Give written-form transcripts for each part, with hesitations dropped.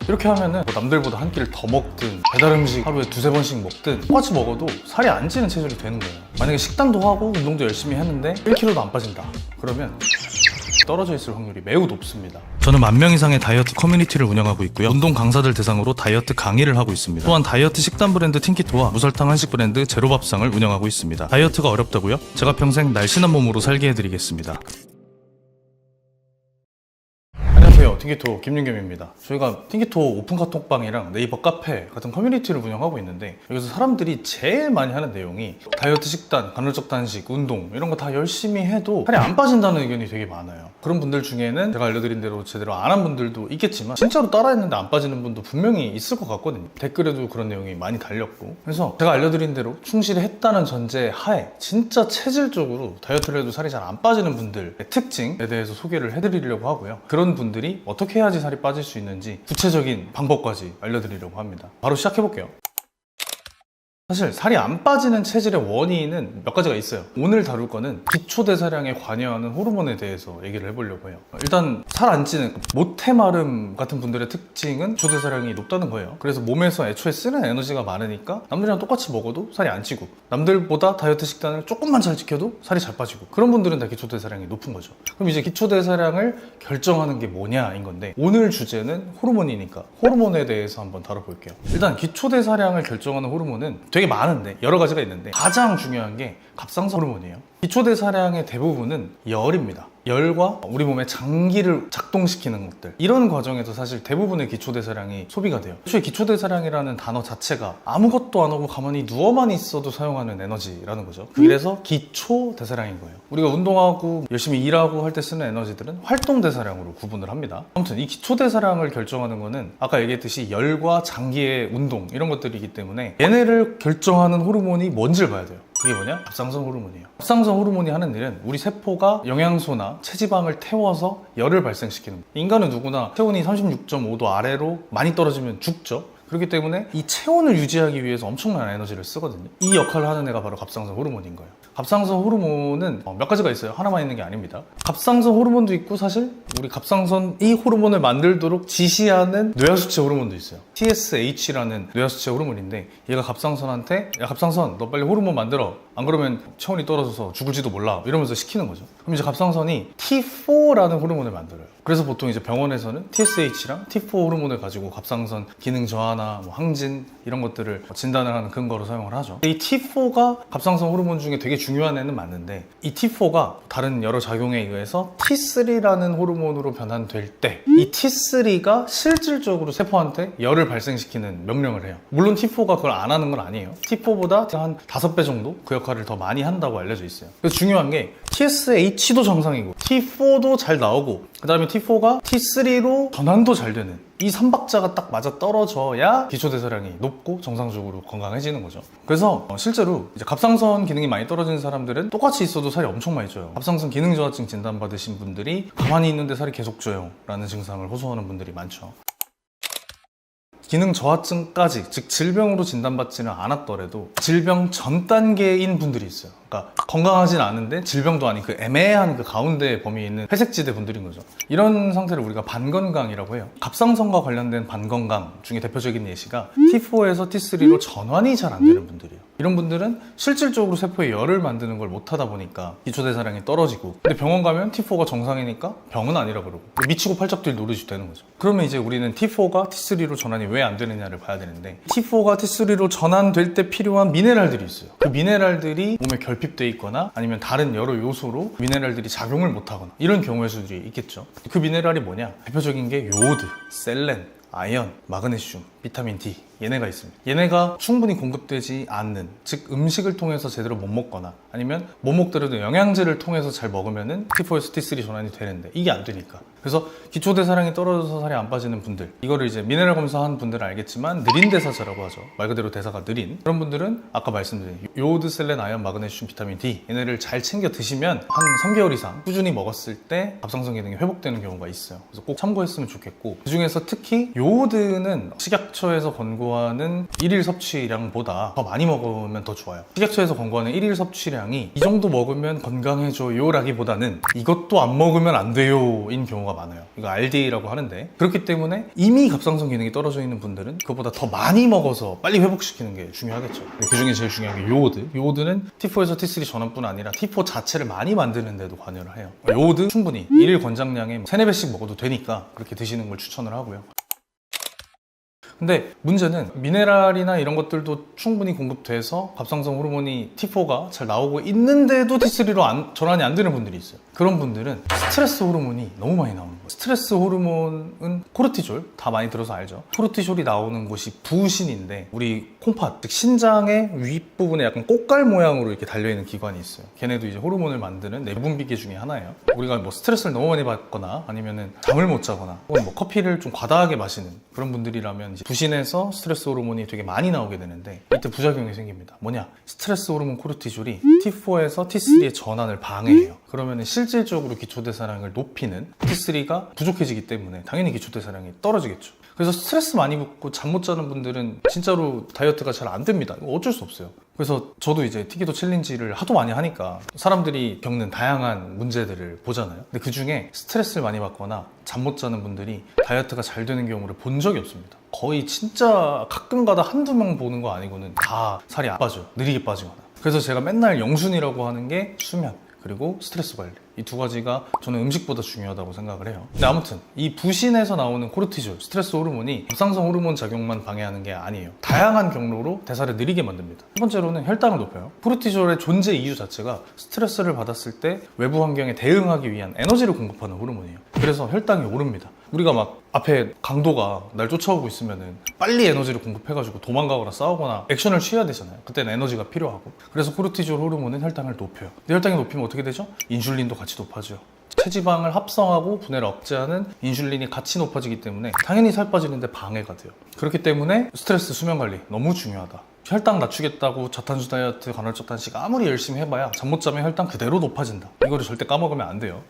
이렇게 하면은 뭐 남들보다 한 끼를 더 먹든 배달 음식 하루에 두세 번씩 먹든 똑같이 먹어도 살이 안 찌는 체질이 되는 거예요. 만약에 식단도 하고 운동도 열심히 했는데 1kg도 안 빠진다 그러면 떨어져 있을 확률이 매우 높습니다. 저는 10,000명 이상의 다이어트 커뮤니티를 운영하고 있고요. 운동 강사들 대상으로 다이어트 강의를 하고 있습니다. 또한 다이어트 식단 브랜드 틴키토와 무설탕 한식 브랜드 제로밥상을 운영하고 있습니다. 다이어트가 어렵다고요? 제가 평생 날씬한 몸으로 살게 해드리겠습니다. 안녕하세요, 틴키토 김윤겸입니다. 저희가 틴키토 오픈 카톡방이랑 네이버 카페 같은 커뮤니티를 운영하고 있는데, 여기서 사람들이 제일 많이 하는 내용이 다이어트 식단, 간헐적 단식, 운동 이런 거 다 열심히 해도 살이 안 빠진다는 의견이 되게 많아요. 그런 분들 중에는 제가 알려드린 대로 제대로 안 한 분들도 있겠지만 진짜로 따라했는데 안 빠지는 분도 분명히 있을 것 같거든요. 댓글에도 그런 내용이 많이 달렸고, 그래서 제가 알려드린 대로 충실히 했다는 전제 하에 진짜 체질적으로 다이어트를 해도 살이 잘 안 빠지는 분들의 특징에 대해서 소개를 해드리려고 하고요. 그런 분들이 어떻게 해야지 살이 빠질 수 있는지 구체적인 방법까지 알려드리려고 합니다. 바로 시작해볼게요. 사실 살이 안 빠지는 체질의 원인은 몇 가지가 있어요. 오늘 다룰 거는 기초대사량에 관여하는 호르몬에 대해서 얘기를 해보려고 해요. 일단 살 안 찌는 모태마름 같은 분들의 특징은 기초대사량이 높다는 거예요. 그래서 몸에서 애초에 쓰는 에너지가 많으니까 남들이랑 똑같이 먹어도 살이 안 찌고, 남들보다 다이어트 식단을 조금만 잘 지켜도 살이 잘 빠지고, 그런 분들은 다 기초대사량이 높은 거죠. 그럼 이제 기초대사량을 결정하는 게 뭐냐인 건데, 오늘 주제는 호르몬이니까 호르몬에 대해서 한번 다뤄볼게요. 일단 기초대사량을 결정하는 호르몬은 되게 많은데, 여러 가지가 있는데 가장 중요한 게 갑상선 호르몬이에요. 기초대사량의 대부분은 열입니다. 열과 우리 몸의 장기를 작동시키는 것들, 이런 과정에서 사실 대부분의 기초대사량이 소비가 돼요. 애초에 기초대사량이라는 단어 자체가 아무것도 안 하고 가만히 누워만 있어도 사용하는 에너지라는 거죠. 그래서 기초대사량인 거예요. 우리가 운동하고 열심히 일하고 할 때 쓰는 에너지들은 활동대사량으로 구분을 합니다. 아무튼 이 기초대사량을 결정하는 거는 아까 얘기했듯이 열과 장기의 운동, 이런 것들이기 때문에 얘네를 결정하는 호르몬이 뭔지를 봐야 돼요. 그게 뭐냐? 갑상선 호르몬이에요. 갑상선 호르몬이 하는 일은 우리 세포가 영양소나 체지방을 태워서 열을 발생시키는 거예요. 인간은 누구나 체온이 36.5도 아래로 많이 떨어지면 죽죠. 그렇기 때문에 이 체온을 유지하기 위해서 엄청난 에너지를 쓰거든요. 이 역할을 하는 애가 바로 갑상선 호르몬인 거예요. 갑상선 호르몬은 몇 가지가 있어요. 하나만 있는 게 아닙니다. 갑상선 호르몬도 있고, 사실 우리 갑상선 이 호르몬을 만들도록 지시하는 뇌하수체 호르몬도 있어요. TSH라는 뇌하수체 호르몬인데, 얘가 갑상선한테 야 갑상선 너 빨리 호르몬 만들어, 안 그러면 체온이 떨어져서 죽을지도 몰라, 이러면서 시키는 거죠. 그럼 이제 갑상선이 T4라는 호르몬을 만들어요. 그래서 보통 이제 병원에서는 TSH랑 T4 호르몬을 가지고 갑상선 기능 저하나 뭐 항진 이런 것들을 진단을 하는 근거로 사용을 하죠. 이 T4가 갑상선 호르몬 중에 되게 중요한 애는 맞는데, 이 T4가 다른 여러 작용에 의해서 T3라는 호르몬으로 변환될 때 이 T3가 실질적으로 세포한테 열을 발생시키는 명령을 해요. 물론 T4가 그걸 안 하는 건 아니에요. T4보다 한 5배 정도 그 역할을 더 많이 한다고 알려져 있어요. 그래서 중요한 게 TSH도 정상이고 T4도 잘 나오고, 그 다음에 T4가 T3로 전환도 잘 되는 이 3박자가 딱 맞아 떨어져야 기초대사량이 높고 정상적으로 건강해지는 거죠. 그래서 실제로 이제 갑상선 기능이 많이 떨어지는 사람들은 똑같이 있어도 살이 엄청 많이 쪄요. 갑상선 기능 저하증 진단 받으신 분들이 가만히 있는데 살이 계속 쪄요 라는 증상을 호소하는 분들이 많죠. 기능 저하증까지, 즉 질병으로 진단받지는 않았더라도 질병 전 단계인 분들이 있어요. 그러니까 건강하진 않은데 질병도 아닌 그 애매한 그 가운데 범위에 있는 회색지대 분들인 거죠. 이런 상태를 우리가 반건강이라고 해요. 갑상선과 관련된 반건강 중에 대표적인 예시가 T4에서 T3로 전환이 잘 안 되는 분들이에요. 이런 분들은 실질적으로 세포에 열을 만드는 걸 못하다 보니까 기초대사량이 떨어지고, 근데 병원 가면 T4가 정상이니까 병은 아니라 그러고 미치고 팔짝 뛸 노릇이 되는 거죠. 그러면 이제 우리는 T4가 T3로 전환이 왜 안 되느냐를 봐야 되는데, T4가 T3로 전환될 때 필요한 미네랄들이 있어요. 그 미네랄들이 몸에 결핍돼 있거나 아니면 다른 여러 요소로 미네랄들이 작용을 못하거나, 이런 경우의 수들이 있겠죠. 그 미네랄이 뭐냐? 대표적인 게 요오드, 셀렌, 아연, 마그네슘, 비타민 D, 얘네가 있습니다. 얘네가 충분히 공급되지 않는, 즉 음식을 통해서 제대로 못 먹거나 아니면 못 먹더라도 영양제를 통해서 잘 먹으면은 T4에서 T3 전환이 되는데 이게 안 되니까. 그래서 기초대사량이 떨어져서 살이 안 빠지는 분들, 이거를 이제 미네랄 검사한 분들은 알겠지만 느린 대사자라고 하죠. 말 그대로 대사가 느린 그런 분들은 아까 말씀드린 요오드, 셀렌, 아연, 마그네슘, 비타민 D 얘네를 잘 챙겨 드시면 한 3개월 이상 꾸준히 먹었을 때 갑상선 기능이 회복되는 경우가 있어요. 그래서 꼭 참고했으면 좋겠고, 그 중에서 특히 요오드는 식약 식약처에서 권고하는 일일 섭취량보다 더 많이 먹으면 더 좋아요. 식약처에서 권고하는 일일 섭취량이 이 정도 먹으면 건강해져요 라기보다는 이것도 안 먹으면 안 돼요 인 경우가 많아요. 이거 RDA라고 하는데, 그렇기 때문에 이미 갑상선 기능이 떨어져 있는 분들은 그것보다 더 많이 먹어서 빨리 회복시키는 게 중요하겠죠. 그 중에 제일 중요한 게 요오드. 요오드는 T4에서 T3 전환뿐 아니라 T4 자체를 많이 만드는 데도 관여를 해요. 요오드 충분히 일일 권장량에 3-4배씩 먹어도 되니까 그렇게 드시는 걸 추천을 하고요. 근데 문제는 미네랄이나 이런 것들도 충분히 공급돼서 갑상선 호르몬이 T4가 잘 나오고 있는데도 T3로 전환이 안 되는 분들이 있어요. 그런 분들은 스트레스 호르몬이 너무 많이 나오는 거예요. 스트레스 호르몬은 코르티졸, 다 많이 들어서 알죠. 코르티졸이 나오는 곳이 부신인데 우리 콩팥, 즉 신장의 윗부분에 약간 꽃갈 모양으로 이렇게 달려있는 기관이 있어요. 걔네도 이제 호르몬을 만드는 내분비계 중에 하나예요. 우리가 뭐 스트레스를 너무 많이 받거나 아니면은 잠을 못 자거나 혹은 뭐 커피를 좀 과다하게 마시는 그런 분들이라면 이제 부신에서 스트레스 호르몬이 되게 많이 나오게 되는데 이때 부작용이 생깁니다. 뭐냐? 스트레스 호르몬 코르티졸이 T4에서 T3의 전환을 방해해요. 그러면 실질적으로 기초대사량을 높이는 T3가 부족해지기 때문에 당연히 기초대사량이 떨어지겠죠. 그래서 스트레스 많이 받고 잠 못 자는 분들은 진짜로 다이어트가 잘 안 됩니다. 이거 어쩔 수 없어요. 그래서 저도 이제 티키토 챌린지를 하도 많이 하니까 사람들이 겪는 다양한 문제들을 보잖아요. 근데 그 중에 스트레스를 많이 받거나 잠 못 자는 분들이 다이어트가 잘 되는 경우를 본 적이 없습니다. 거의 진짜 가끔가다 한두 명 보는 거 아니고는 다 살이 안 빠져요. 느리게 빠지거나. 그래서 제가 맨날 영순이라고 하는 게 수면 그리고 스트레스 관리, 이 두 가지가 저는 음식보다 중요하다고 생각을 해요. 근데 아무튼 이 부신에서 나오는 코르티졸, 스트레스 호르몬이 갑상선 호르몬 작용만 방해하는 게 아니에요. 다양한 경로로 대사를 느리게 만듭니다. 첫 번째로는 혈당을 높여요. 코르티졸의 존재 이유 자체가 스트레스를 받았을 때 외부 환경에 대응하기 위한 에너지를 공급하는 호르몬이에요. 그래서 혈당이 오릅니다. 우리가 막 앞에 강도가 날 쫓아오고 있으면은 빨리 에너지를 공급해가지고 도망가거나 싸우거나 액션을 취해야 되잖아요. 그때는 에너지가 필요하고. 그래서 코르티졸 호르몬은 혈당을 높여요. 근데 혈당이 높이면 어떻게 되죠? 인슐린도 같이 높아져요. 체지방을 합성하고 분해를 억제하는 인슐린이 같이 높아지기 때문에 당연히 살 빠지는데 방해가 돼요. 그렇기 때문에 스트레스 수면 관리 너무 중요하다. 혈당 낮추겠다고 저탄수 다이어트, 간헐적 단식 아무리 열심히 해봐야 잠 못 자면 혈당 그대로 높아진다. 이거를 절대 까먹으면 안 돼요.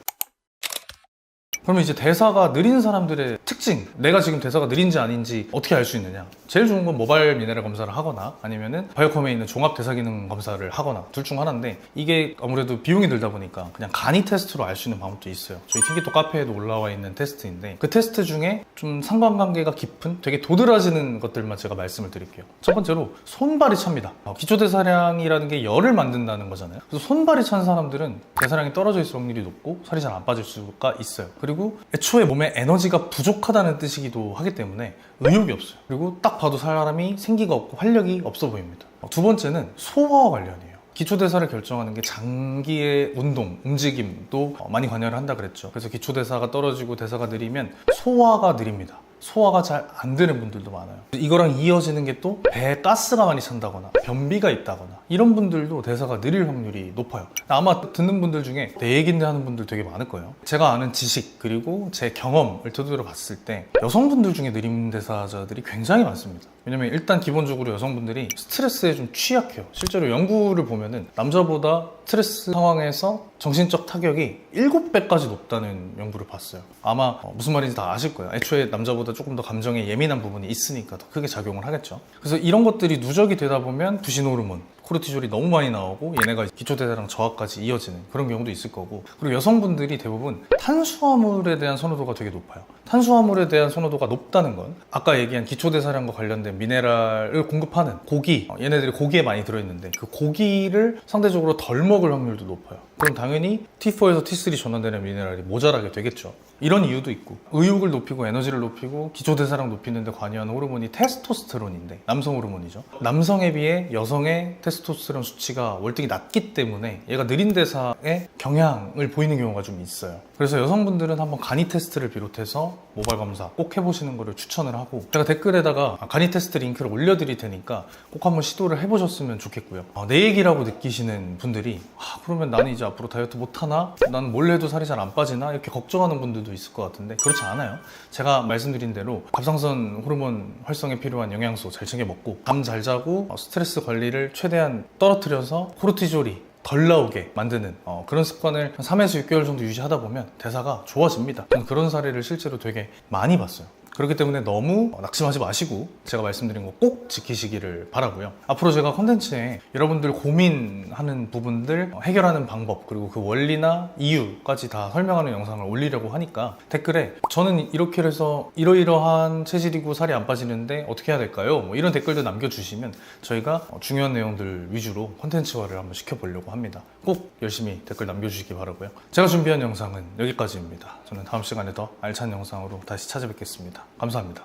그러면 이제 대사가 느린 사람들의 특징, 내가 지금 대사가 느린지 아닌지 어떻게 알 수 있느냐? 제일 좋은 건 모바일 미네랄 검사를 하거나 아니면은 바이오컴에 있는 종합 대사 기능 검사를 하거나 둘 중 하나인데, 이게 아무래도 비용이 들다 보니까 그냥 간이 테스트로 알 수 있는 방법도 있어요. 저희 티키토 카페에도 올라와 있는 테스트인데, 그 테스트 중에 좀 상관관계가 깊은 되게 도드라지는 것들만 제가 말씀을 드릴게요. 첫 번째로 손발이 찹니다. 기초대사량이라는 게 열을 만든다는 거잖아요. 그래서 손발이 찬 사람들은 대사량이 떨어져 있을 확률이 높고 살이 잘 안 빠질 수가 있어요. 그리고 애초에 몸에 에너지가 부족하다는 뜻이기도 하기 때문에 의욕이 없어요. 그리고 딱 봐도 사람이 생기가 없고 활력이 없어 보입니다. 두 번째는 소화와 관련이에요. 기초대사를 결정하는 게 장기의 운동, 움직임도 많이 관여를 한다 그랬죠. 그래서 기초대사가 떨어지고 대사가 느리면 소화가 느립니다. 소화가 잘 안 되는 분들도 많아요. 이거랑 이어지는 게 또 배에 가스가 많이 찬다거나 변비가 있다거나 이런 분들도 대사가 느릴 확률이 높아요. 아마 듣는 분들 중에 내 얘긴데 하는 분들 되게 많을 거예요. 제가 아는 지식 그리고 제 경험을 토대로 봤을 때 여성분들 중에 느림 대사자들이 굉장히 많습니다. 왜냐면 일단 기본적으로 여성분들이 스트레스에 좀 취약해요. 실제로 연구를 보면은 남자보다 스트레스 상황에서 정신적 타격이 7배까지 높다는 연구를 봤어요. 아마 무슨 말인지 다 아실 거예요. 애초에 남자보다 조금 더 감정에 예민한 부분이 있으니까 더 크게 작용을 하겠죠. 그래서 이런 것들이 누적이 되다 보면 부신 호르몬, 코르티졸이 너무 많이 나오고 얘네가 기초대사량 저하까지 이어지는 그런 경우도 있을 거고, 그리고 여성분들이 대부분 탄수화물에 대한 선호도가 되게 높아요. 탄수화물에 대한 선호도가 높다는 건 아까 얘기한 기초대사량과 관련된 미네랄을 공급하는 고기, 얘네들이 고기에 많이 들어있는데 그 고기를 상대적으로 덜 먹을 확률도 높아요. 그럼 당연히 T4에서 T3 전환되는 미네랄이 모자라게 되겠죠. 이런 이유도 있고, 의욕을 높이고 에너지를 높이고 기초대사량 높이는 데 관여하는 호르몬이 테스토스테론인데 남성 호르몬이죠. 남성에 비해 여성의 테스토스테론 수치가 월등히 낮기 때문에 얘가 느린 대사에 경향을 보이는 경우가 좀 있어요. 그래서 여성분들은 한번 간이 테스트를 비롯해서 모발 검사 꼭 해보시는 거를 추천을 하고, 제가 댓글에다가 간이 테스트 링크를 올려드릴 테니까 꼭 한번 시도를 해보셨으면 좋겠고요. 내 얘기라고 느끼시는 분들이 그러면 나는 이제 앞으로 다이어트 못하나? 나는 뭘 해도 살이 잘 안 빠지나? 이렇게 걱정하는 분들도 있을 것 같은데 그렇지 않아요. 제가 말씀드린 대로 갑상선 호르몬 활성에 필요한 영양소 잘 챙겨 먹고 잠 잘 자고 스트레스 관리를 최대한 떨어뜨려서 코르티졸이 덜 나오게 만드는 그런 습관을 한 3에서 6개월 정도 유지하다 보면 대사가 좋아집니다. 저는 그런 사례를 실제로 되게 많이 봤어요. 그렇기 때문에 너무 낙심하지 마시고 제가 말씀드린 거 꼭 지키시기를 바라고요. 앞으로 제가 컨텐츠에 여러분들 고민하는 부분들 해결하는 방법, 그리고 그 원리나 이유까지 다 설명하는 영상을 올리려고 하니까 댓글에 저는 이렇게 해서 이러이러한 체질이고 살이 안 빠지는데 어떻게 해야 될까요? 뭐 이런 댓글도 남겨주시면 저희가 중요한 내용들 위주로 컨텐츠화를 한번 시켜보려고 합니다. 꼭 열심히 댓글 남겨주시기 바라고요. 제가 준비한 영상은 여기까지입니다. 저는 다음 시간에 더 알찬 영상으로 다시 찾아뵙겠습니다. 감사합니다.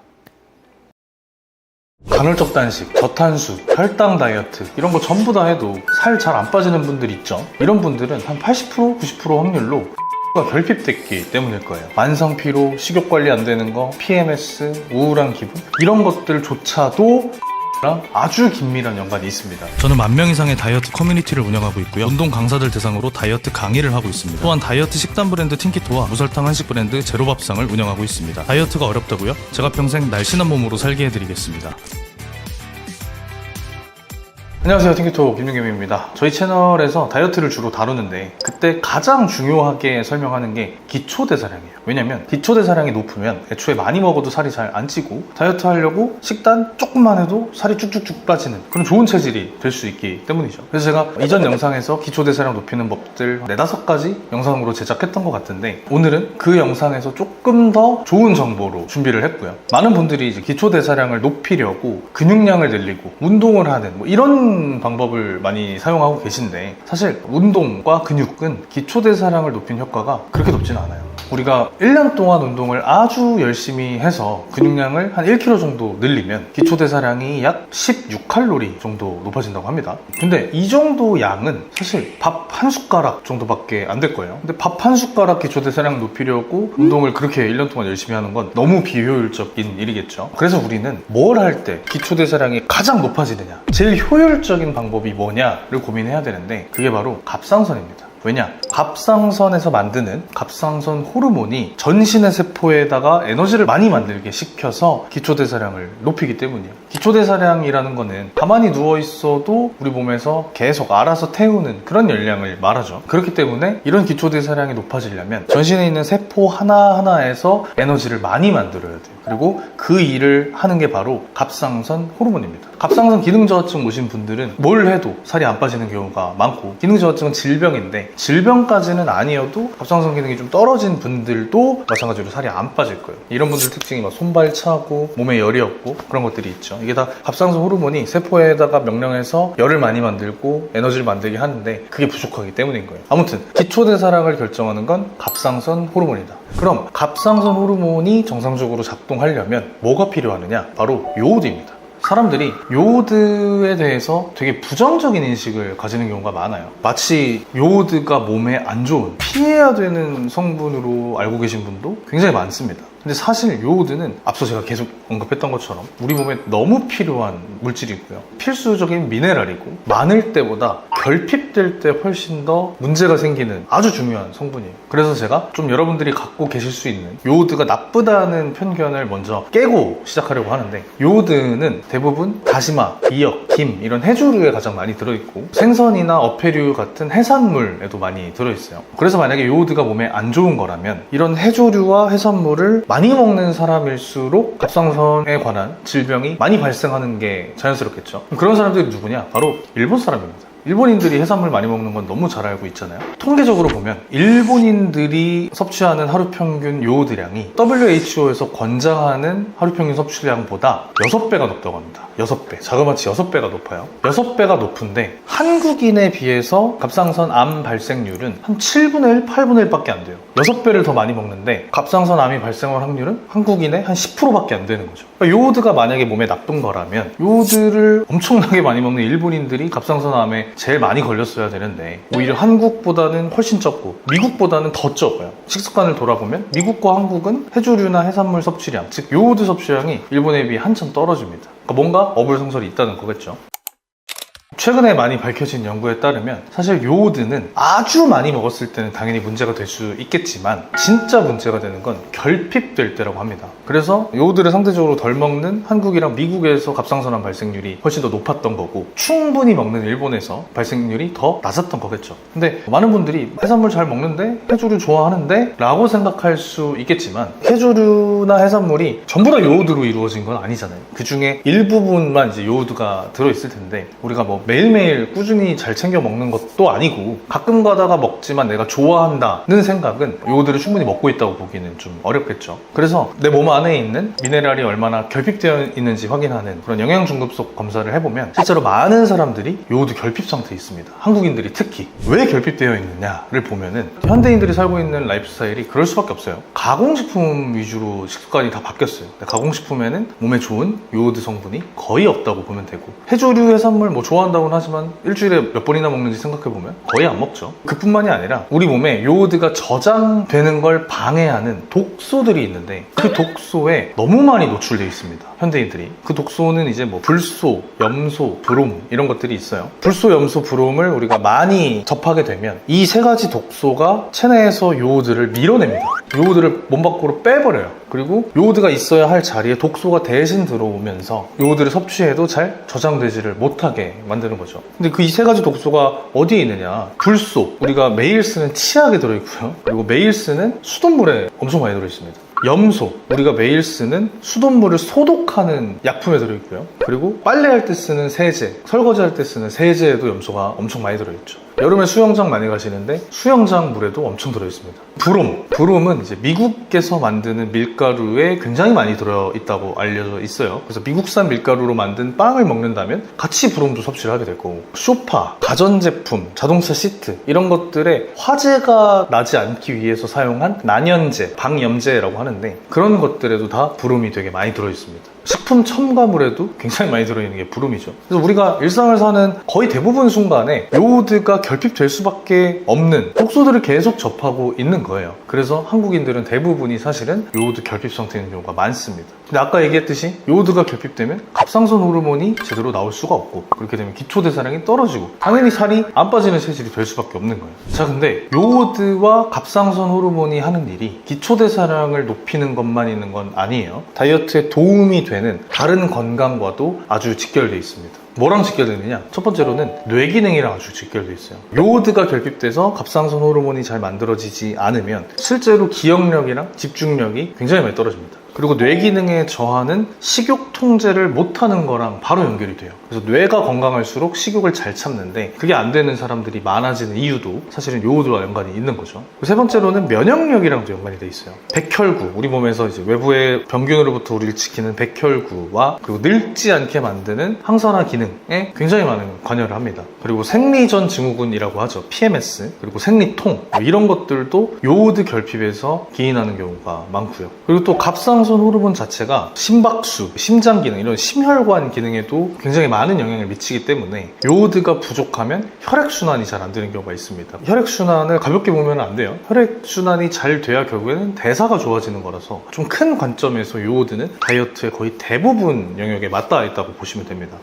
간헐적 단식, 저탄수, 혈당 다이어트 이런 거 전부 다 해도 살 잘 안 빠지는 분들 있죠? 이런 분들은 한 80%, 90% 확률로 가 결핍됐기 때문일 거예요. 만성 피로, 식욕 관리 안 되는 거, PMS, 우울한 기분 이런 것들조차도 랑 아주 긴밀한 연관이 있습니다. 저는 10,000명 이상의 다이어트 커뮤니티를 운영하고 있고요. 운동 강사들 대상으로 다이어트 강의를 하고 있습니다. 또한 다이어트 식단 브랜드 틴키토와 무설탕 한식 브랜드 제로밥상을 운영하고 있습니다. 다이어트가 어렵다고요? 제가 평생 날씬한 몸으로 살게 해드리겠습니다. 안녕하세요, 틴키토 김윤겸입니다. 저희 채널에서 다이어트를 주로 다루는데 그때 가장 중요하게 설명하는 게 기초대사량이에요. 왜냐면 기초대사량이 높으면 애초에 많이 먹어도 살이 잘 안 찌고 다이어트 하려고 식단 조금만 해도 살이 쭉쭉쭉 빠지는 그런 좋은 체질이 될 수 있기 때문이죠. 그래서 제가 이전 영상에서 기초대사량 높이는 법들 4-5가지 영상으로 제작했던 것 같은데 오늘은 그 영상에서 조금 더 좋은 정보로 준비를 했고요. 많은 분들이 이제 기초대사량을 높이려고 근육량을 늘리고 운동을 하는 뭐 이런 방법을 많이 사용하고 계신데 사실 운동과 근육은 기초대사량을 높인 효과가 그렇게 높지는 않아요. 우리가 1년 동안 운동을 아주 열심히 해서 근육량을 한 1kg 정도 늘리면 기초대사량이 약 16칼로리 정도 높아진다고 합니다. 근데 이 정도 양은 사실 밥 한 숟가락 정도밖에 안 될 거예요. 근데 밥 한 숟가락 기초대사량 높이려고 운동을 그렇게 1년 동안 열심히 하는 건 너무 비효율적인 일이겠죠. 그래서 우리는 뭘 할 때 기초대사량이 가장 높아지느냐, 제일 효율적인 방법이 뭐냐를 고민해야 되는데 그게 바로 갑상선입니다. 왜냐? 갑상선에서 만드는 갑상선 호르몬이 전신의 세포에다가 에너지를 많이 만들게 시켜서 기초대사량을 높이기 때문이에요. 기초대사량이라는 거는 가만히 누워있어도 우리 몸에서 계속 알아서 태우는 그런 열량을 말하죠. 그렇기 때문에 이런 기초대사량이 높아지려면 전신에 있는 세포 하나하나에서 에너지를 많이 만들어야 돼요. 그리고 그 일을 하는 게 바로 갑상선 호르몬입니다. 갑상선 기능저하증 오신 분들은 뭘 해도 살이 안 빠지는 경우가 많고 기능저하증은 질병인데 질병까지는 아니어도 갑상선 기능이 좀 떨어진 분들도 마찬가지로 살이 안 빠질 거예요. 이런 분들 특징이 막 손발 차고 몸에 열이 없고 그런 것들이 있죠. 이게 다 갑상선 호르몬이 세포에다가 명령해서 열을 많이 만들고 에너지를 만들게 하는데 그게 부족하기 때문인 거예요. 아무튼 기초대사량을 결정하는 건 갑상선 호르몬이다. 그럼 갑상선 호르몬이 정상적으로 작동하려면 뭐가 필요하느냐? 바로 요오드입니다. 사람들이 요오드에 대해서 되게 부정적인 인식을 가지는 경우가 많아요. 마치 요오드가 몸에 안 좋은, 피해야 되는 성분으로 알고 계신 분도 굉장히 많습니다. 근데 사실 요오드는 앞서 제가 계속 언급했던 것처럼 우리 몸에 너무 필요한 물질이고요. 필수적인 미네랄이고 많을 때보다 결핍될 때 훨씬 더 문제가 생기는 아주 중요한 성분이에요. 그래서 제가 좀 여러분들이 갖고 계실 수 있는 요오드가 나쁘다는 편견을 먼저 깨고 시작하려고 하는데 요오드는 대부분 다시마, 미역, 김 이런 해조류에 가장 많이 들어있고 생선이나 어패류 같은 해산물에도 많이 들어있어요. 그래서 만약에 요오드가 몸에 안 좋은 거라면 이런 해조류와 해산물을 많이 먹는 사람일수록 갑상선에 관한 질병이 많이 발생하는 게 자연스럽겠죠. 그런 사람들이 누구냐? 바로 일본 사람입니다. 일본인들이 해산물 많이 먹는 건 너무 잘 알고 있잖아요. 통계적으로 보면 일본인들이 섭취하는 하루 평균 요오드량이 WHO에서 권장하는 하루 평균 섭취량보다 6배가 높다고 합니다. 6배. 자그마치 6배가 높아요. 6배가 높은데 한국인에 비해서 갑상선 암 발생률은 한 7분의 1, 8분의 1밖에 안 돼요. 6배를 더 많이 먹는데 갑상선 암이 발생할 확률은 한국인의 한 10%밖에 안 되는 거죠. 그러니까 요오드가 만약에 몸에 나쁜 거라면 요오드를 엄청나게 많이 먹는 일본인들이 갑상선 암에 제일 많이 걸렸어야 되는데 오히려 한국보다는 훨씬 적고 미국보다는 더 적어요. 식습관을 돌아보면 미국과 한국은 해조류나 해산물 섭취량, 즉 요오드 섭취량이 일본에 비해 한참 떨어집니다. 그러니까 뭔가 어불성설이 있다는 거겠죠. 최근에 많이 밝혀진 연구에 따르면 사실 요오드는 아주 많이 먹었을 때는 당연히 문제가 될 수 있겠지만 진짜 문제가 되는 건 결핍될 때라고 합니다. 그래서 요오드를 상대적으로 덜 먹는 한국이랑 미국에서 갑상선암 발생률이 훨씬 더 높았던 거고 충분히 먹는 일본에서 발생률이 더 낮았던 거겠죠. 근데 많은 분들이 해산물 잘 먹는데 해조류 좋아하는데 라고 생각할 수 있겠지만 해조류나 해산물이 전부 다 요오드로 이루어진 건 아니잖아요. 그 중에 일부분만 이제 요오드가 들어있을 텐데 우리가 뭐 매일매일 꾸준히 잘 챙겨 먹는 것도 아니고 가끔 가다가 먹지만 내가 좋아한다는 생각은 요오드를 충분히 먹고 있다고 보기는 좀 어렵겠죠. 그래서 내 몸 안에 있는 미네랄이 얼마나 결핍되어 있는지 확인하는 그런 영양중급속 검사를 해보면 실제로 많은 사람들이 요오드 결핍 상태에 있습니다. 한국인들이 특히. 왜 결핍되어 있느냐를 보면은 현대인들이 살고 있는 라이프 스타일이 그럴 수밖에 없어요. 가공식품 위주로 식습관이 다 바뀌었어요. 가공식품에는 몸에 좋은 요오드 성분이 거의 없다고 보면 되고 해조류, 해산물 뭐 좋아한다고는 하지만 일주일에 몇 번이나 먹는지 생각해보면 거의 안 먹죠. 그뿐만이 아니라 우리 몸에 요오드가 저장되는 걸 방해하는 독소들이 있는데 그 독소에 너무 많이 노출되어 있습니다. 현대인들이. 그 독소는 이제 뭐 불소, 염소, 브롬 이런 것들이 있어요. 불소, 염소, 브롬을 우리가 많이 접하게 되면 이 세 가지 독소가 체내에서 요오드를 밀어냅니다. 요오드를 몸 밖으로 빼버려요. 그리고 요오드가 있어야 할 자리에 독소가 대신 들어오면서 요오드를 섭취해도 잘 저장되지를 못하게 만드는 거죠. 근데 그 이 세 가지 독소가 어디에 있느냐? 불소, 우리가 매일 쓰는 치약에 들어있고요. 그리고 매일 쓰는 수돗물에 엄청 많이 들어있습니다. 염소, 우리가 매일 쓰는 수돗물을 소독하는 약품에 들어있고요. 그리고 빨래할 때 쓰는 세제, 설거지할 때 쓰는 세제에도 염소가 엄청 많이 들어있죠. 여름에 수영장 많이 가시는데 수영장 물에도 엄청 들어있습니다. 브롬은 이제 미국에서 만드는 밀가루에 굉장히 많이 들어있다고 알려져 있어요. 그래서 미국산 밀가루로 만든 빵을 먹는다면 같이 브롬도 섭취를 하게 될 거고, 소파, 가전제품, 자동차 시트 이런 것들에 화재가 나지 않기 위해서 사용한 난연제, 방염제라고 하는데 그런 것들에도 다 브롬이 되게 많이 들어있습니다. 식품 첨가물에도 굉장히 많이 들어있는 게 브롬이죠. 그래서 우리가 일상을 사는 거의 대부분 순간에 요오드가 결핍될 수밖에 없는 독소들을 계속 접하고 있는 거예요. 그래서 한국인들은 대부분이 사실은 요오드 결핍 상태인 경우가 많습니다. 근데 아까 얘기했듯이 요오드가 결핍되면 갑상선 호르몬이 제대로 나올 수가 없고 그렇게 되면 기초대사량이 떨어지고 당연히 살이 안 빠지는 체질이 될 수밖에 없는 거예요. 자, 근데 요오드와 갑상선 호르몬이 하는 일이 기초대사량을 높이는 것만 있는 건 아니에요. 다이어트에 도움이 되는 다른 건강과도 아주 직결되어 있습니다. 뭐랑 직결되느냐? 첫 번째로는 뇌 기능이랑 아주 직결되어 있어요. 요오드가 결핍돼서 갑상선 호르몬이 잘 만들어지지 않으면 실제로 기억력이랑 집중력이 굉장히 많이 떨어집니다. 그리고 뇌 기능에 저하는 식욕 통제를 못하는 거랑 바로 연결이 돼요. 그래서 뇌가 건강할수록 식욕을 잘 참는데 그게 안 되는 사람들이 많아지는 이유도 사실은 요오드와 연관이 있는 거죠. 세 번째로는 면역력이랑도 연관이 돼 있어요. 백혈구, 우리 몸에서 이제 외부의 병균으로부터 우리를 지키는 백혈구와 그리고 늙지 않게 만드는 항산화 기능에 굉장히 많은 관여를 합니다. 그리고 생리전 증후군이라고 하죠. PMS, 그리고 생리통 이런 것들도 요오드 결핍에서 기인하는 경우가 많고요. 그리고 또 갑상선 호르몬 자체가 심박수, 심장 기능, 이런 심혈관 기능에도 굉장히 많은 영향을 미치기 때문에 요오드가 부족하면 혈액순환이 잘 안 되는 경우가 있습니다. 혈액순환을 가볍게 보면 안 돼요. 혈액순환이 잘 돼야 결국에는 대사가 좋아지는 거라서 좀 큰 관점에서 요오드는 다이어트의 거의 대부분 영역에 맞닿아 있다고 보시면 됩니다.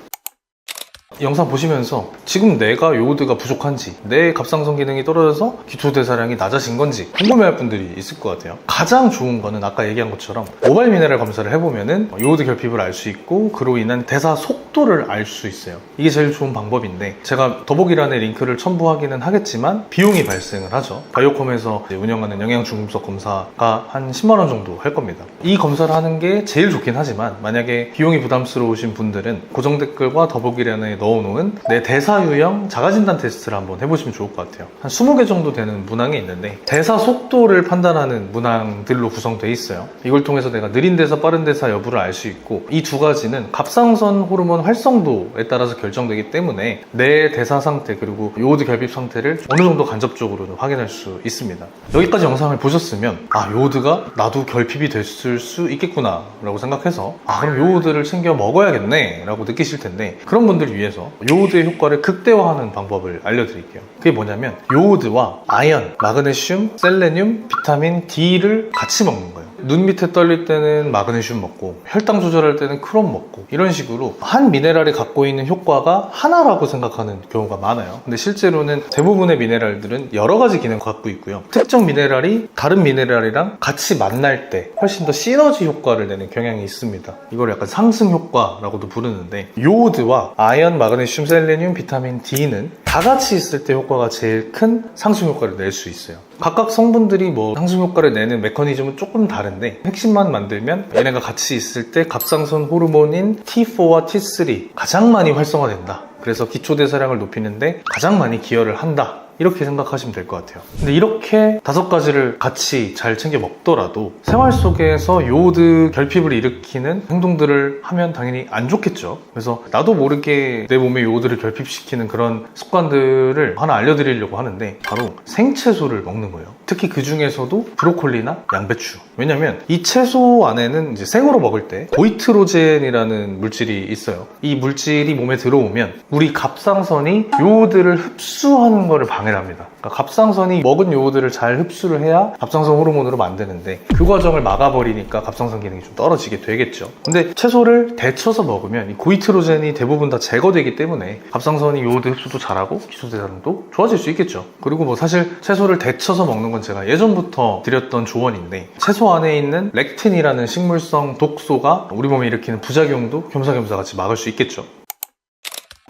영상 보시면서 지금 내가 요오드가 부족한지, 내 갑상선 기능이 떨어져서 기초대사량이 낮아진 건지 궁금해할 분들이 있을 것 같아요. 가장 좋은 거는 아까 얘기한 것처럼 모발 미네랄 검사를 해보면은 요오드 결핍을 알 수 있고 그로 인한 대사 속도를 알 수 있어요. 이게 제일 좋은 방법인데 제가 더보기란에 링크를 첨부하기는 하겠지만 비용이 발생을 하죠. 바이오컴에서 운영하는 영양중급속 검사가 한 10만 원 정도 할 겁니다. 이 검사를 하는 게 제일 좋긴 하지만 만약에 비용이 부담스러우신 분들은 고정 댓글과 더보기란에 넣어놓은 내 대사 유형 자가진단 테스트를 한번 해보시면 좋을 것 같아요. 한 20개 정도 되는 문항이 있는데 대사 속도를 판단하는 문항들로 구성되어 있어요. 이걸 통해서 내가 느린 대사, 빠른 대사 여부를 알 수 있고 이 두 가지는 갑상선 호르몬 활성도에 따라서 결정되기 때문에 내 대사 상태 그리고 요오드 결핍 상태를 어느 정도 간접적으로는 확인할 수 있습니다. 여기까지 영상을 보셨으면 요오드가 나도 결핍이 됐을 수 있겠구나 라고 생각해서 그럼 요오드를 챙겨 먹어야겠네 라고 느끼실 텐데 그런 분들을 위해서 요오드의 효과를 극대화하는 방법을 알려드릴게요. 그게 뭐냐면 요오드와 아연, 마그네슘, 셀레늄, 비타민 D를 같이 먹는 거예요. 눈 밑에 떨릴 때는 마그네슘 먹고 혈당 조절할 때는 크롬 먹고 이런 식으로 한 미네랄이 갖고 있는 효과가 하나라고 생각하는 경우가 많아요. 근데 실제로는 대부분의 미네랄들은 여러 가지 기능을 갖고 있고요. 특정 미네랄이 다른 미네랄이랑 같이 만날 때 훨씬 더 시너지 효과를 내는 경향이 있습니다. 이걸 약간 상승 효과라고도 부르는데, 요오드와 아연, 마그네슘, 셀레늄, 비타민 D는 다 같이 있을 때 효과가 제일 큰 상승 효과를 낼 수 있어요. 각각 성분들이 뭐 상승 효과를 내는 메커니즘은 조금 다른데, 핵심만 만들면 얘네가 같이 있을 때 갑상선 호르몬인 T4와 T3 가장 많이 활성화된다. 그래서 기초대사량을 높이는데 가장 많이 기여를 한다. 이렇게 생각하시면 될 것 같아요. 근데 이렇게 5가지를 같이 잘 챙겨 먹더라도 생활 속에서 요오드 결핍을 일으키는 행동들을 하면 당연히 안 좋겠죠. 그래서 나도 모르게 내 몸에 요오드를 결핍시키는 그런 습관들을 하나 알려드리려고 하는데, 바로 생채소를 먹는 거예요. 특히 그 중에서도 브로콜리나 양배추. 왜냐면 이 채소 안에는 이제 생으로 먹을 때 고이트로젠이라는 물질이 있어요. 이 물질이 몸에 들어오면 우리 갑상선이 요오드를 흡수하는 것을 방해합니다. 그러니까 갑상선이 먹은 요오드를 잘 흡수를 해야 갑상선 호르몬으로 만드는데, 그 과정을 막아버리니까 갑상선 기능이 좀 떨어지게 되겠죠. 근데 채소를 데쳐서 먹으면 이 고이트로젠이 대부분 다 제거되기 때문에 갑상선이 요오드 흡수도 잘하고 기초대사량도 좋아질 수 있겠죠. 그리고 뭐 사실 채소를 데쳐서 먹는 건 제가 예전부터 드렸던 조언인데, 채소 안에 있는 렉틴이라는 식물성 독소가 우리 몸에 일으키는 부작용도 겸사겸사 같이 막을 수 있겠죠.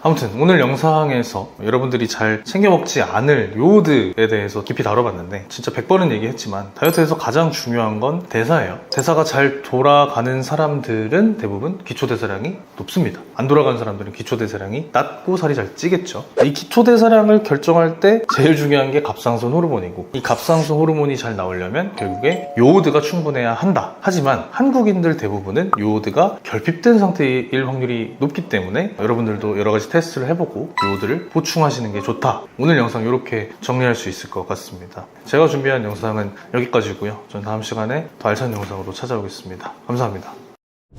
아무튼 오늘 영상에서 여러분들이 잘 챙겨 먹지 않을 요오드에 대해서 깊이 다뤄봤는데, 진짜 100번은 얘기했지만 다이어트에서 가장 중요한 건 대사예요. 대사가 잘 돌아가는 사람들은 대부분 기초대사량이 높습니다. 안 돌아가는 사람들은 기초대사량이 낮고 살이 잘 찌겠죠. 이 기초대사량을 결정할 때 제일 중요한 게 갑상선 호르몬이고, 이 갑상선 호르몬이 잘 나오려면 결국에 요오드가 충분해야 한다. 하지만 한국인들 대부분은 요오드가 결핍된 상태일 확률이 높기 때문에 여러분들도 여러 가지 테스트를 해보고 요오드를 보충하시는 게 좋다. 오늘 영상 이렇게 정리할 수 있을 것 같습니다. 제가 준비한 영상은 여기까지고요. 전 다음 시간에 더 알찬 영상으로 찾아오겠습니다. 감사합니다.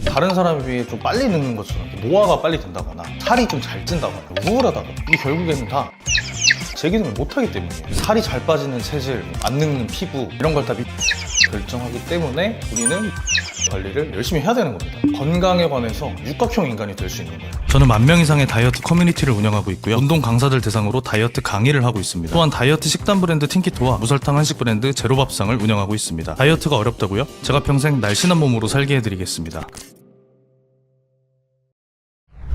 다른 사람에 비해 좀 빨리 늙는 것처럼 노화가 빨리 된다거나 살이 좀 잘 찐다거나 우울하다거나, 이게 결국에는 다 제 기능을 못하기 때문이에요. 살이 잘 빠지는 체질, 안 늙는 피부, 이런 걸 다 결정하기 때문에 우리는 관리를 열심히 해야 되는 겁니다. 건강에 관해서 육각형 인간이 될 수 있는 거예요. 저는 10,000명 이상의 다이어트 커뮤니티를 운영하고 있고요. 운동 강사들 대상으로 다이어트 강의를 하고 있습니다. 또한 다이어트 식단 브랜드 틴키토와 무설탕 한식 브랜드 제로밥상을 운영하고 있습니다. 다이어트가 어렵다고요? 제가 평생 날씬한 몸으로 살게 해드리겠습니다.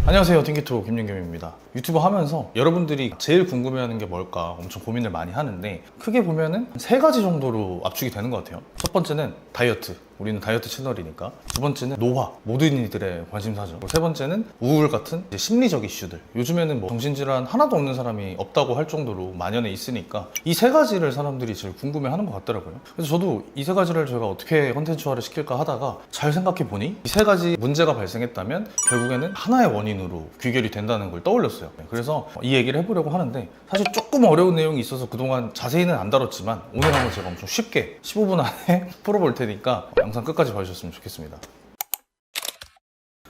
안녕하세요, 틴키토 김윤겸입니다. 유튜버 하면서 여러분들이 제일 궁금해하는 게 뭘까 엄청 고민을 많이 하는데, 크게 보면은 3가지 정도로 압축이 되는 것 같아요. 첫 번째는 다이어트, 우리는 다이어트 채널이니까. 두 번째는 노화, 모든 이들의 관심사죠. 세 번째는 우울 같은 이제 심리적 이슈들. 요즘에는 뭐 정신질환 하나도 없는 사람이 없다고 할 정도로 만연해 있으니까 이 3가지를 사람들이 제일 궁금해하는 것 같더라고요. 그래서 저도 이 3가지를 제가 어떻게 컨텐츠화를 시킬까 하다가 잘 생각해 보니 이 3가지 문제가 발생했다면 결국에는 하나의 원인으로 귀결이 된다는 걸 떠올렸어요. 그래서 이 얘기를 해보려고 하는데, 사실 조금 어려운 내용이 있어서 그동안 자세히는 안 다뤘지만 오늘 한번 제가 엄청 쉽게 15분 안에 풀어볼 테니까 영상 끝까지 봐주셨으면 좋겠습니다.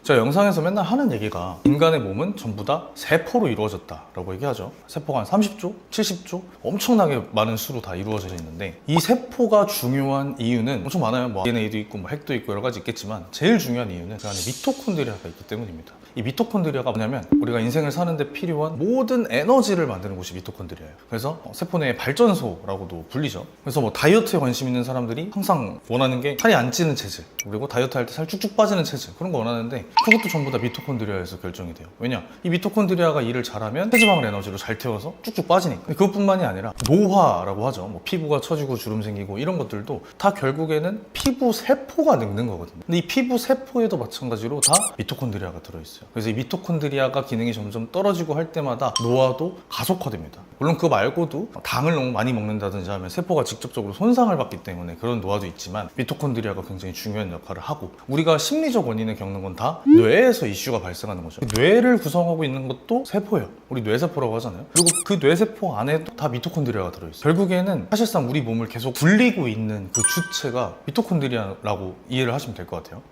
제가 영상에서 맨날 하는 얘기가 인간의 몸은 전부 다 세포로 이루어졌다라고 얘기하죠. 세포가 한 30조, 70조 엄청나게 많은 수로 다 이루어져 있는데, 이 세포가 중요한 이유는 엄청 많아요. 뭐 DNA도 있고 뭐 핵도 있고 여러 가지 있겠지만, 제일 중요한 이유는 그 안에 미토콘드리아가 있기 때문입니다. 이 미토콘드리아가 뭐냐면 우리가 인생을 사는데 필요한 모든 에너지를 만드는 곳이 미토콘드리아예요. 그래서 세포 내의 발전소라고도 불리죠. 그래서 뭐 다이어트에 관심 있는 사람들이 항상 원하는 게 살이 안 찌는 체질, 그리고 다이어트 할 때 살 쭉쭉 빠지는 체질, 그런 거 원하는데 그것도 전부 다 미토콘드리아에서 결정이 돼요. 왜냐? 이 미토콘드리아가 일을 잘하면 체지방을 에너지로 잘 태워서 쭉쭉 빠지니까. 그것뿐만이 아니라 노화라고 하죠. 뭐 피부가 처지고 주름 생기고 이런 것들도 다 결국에는 피부 세포가 늙는 거거든요. 근데 이 피부 세포에도 마찬가지로 다 미토콘드리아가 들어있어요. 그래서 이 미토콘드리아가 기능이 점점 떨어지고 할 때마다 노화도 가속화됩니다. 물론 그거 말고도 당을 너무 많이 먹는다든지 하면 세포가 직접적으로 손상을 받기 때문에 그런 노화도 있지만, 미토콘드리아가 굉장히 중요한 역할을 하고, 우리가 심리적 원인을 겪는 건 다 뇌에서 이슈가 발생하는 거죠. 뇌를 구성하고 있는 것도 세포예요. 우리 뇌세포라고 하잖아요. 그리고 그 뇌세포 안에도 다 미토콘드리아가 들어있어요. 결국에는 사실상 우리 몸을 계속 굴리고 있는 그 주체가 미토콘드리아라고 이해를 하시면 될 것 같아요.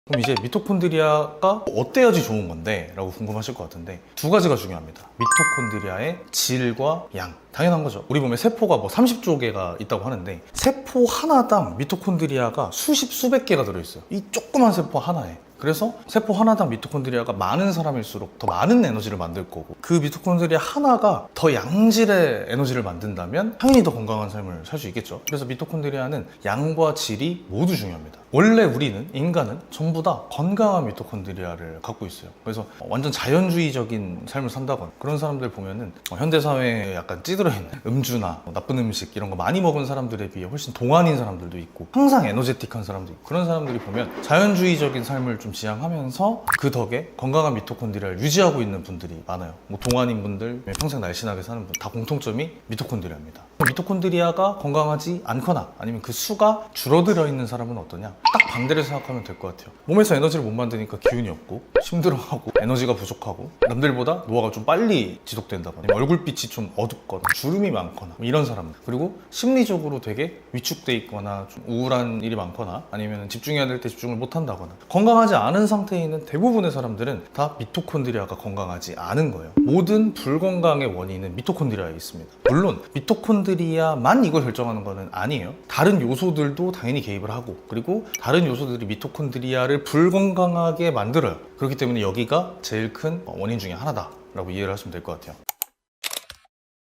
그럼 이제 미토콘드리아가 어때야지 좋은 건데? 라고 궁금하실 것 같은데, 2가지가 중요합니다. 미토콘드리아의 질과 양. 당연한 거죠. 우리 몸에 세포가 뭐 30조 개가 있다고 하는데 세포 하나당 미토콘드리아가 수십 수백 개가 들어있어요. 이 조그만 세포 하나에. 그래서 세포 하나당 미토콘드리아가 많은 사람일수록 더 많은 에너지를 만들 거고, 그 미토콘드리아 하나가 더 양질의 에너지를 만든다면 당연히 더 건강한 삶을 살 수 있겠죠. 그래서 미토콘드리아는 양과 질이 모두 중요합니다. 원래 우리는, 인간은 전부 다 건강한 미토콘드리아를 갖고 있어요. 그래서 완전 자연주의적인 삶을 산다거나 그런 사람들 보면은 현대사회에 약간 찌들어 있는 음주나 나쁜 음식 이런 거 많이 먹은 사람들에 비해 훨씬 동안인 사람들도 있고 항상 에너제틱한 사람도 있고, 그런 사람들이 보면 자연주의적인 삶을 좀 지향하면서 그 덕에 건강한 미토콘드리아를 유지하고 있는 분들이 많아요. 뭐 동안인 분들, 평생 날씬하게 사는 분, 다 공통점이 미토콘드리아입니다. 미토콘드리아가 건강하지 않거나 아니면 그 수가 줄어들어 있는 사람은 어떠냐? 딱 반대로 생각하면 될 것 같아요. 몸에서 에너지를 못 만드니까 기운이 없고 힘들어하고 에너지가 부족하고 남들보다 노화가 좀 빨리 지속된다거나 아니면 얼굴빛이 좀 어둡거나 주름이 많거나 이런 사람들, 그리고 심리적으로 되게 위축돼 있거나 좀 우울한 일이 많거나 아니면 집중해야 될 때 집중을 못 한다거나 건강하지 않은 상태에 있는 대부분의 사람들은 다 미토콘드리아가 건강하지 않은 거예요. 모든 불건강의 원인은 미토콘드리아에 있습니다. 물론 미토콘드리아만 이걸 결정하는 거는 아니에요. 다른 요소들도 당연히 개입을 하고, 그리고 다른 요소들이 미토콘드리아를 불건강하게 만들어요. 그렇기 때문에 여기가 제일 큰 원인 중에 하나다라고 이해를 하시면 될 것 같아요.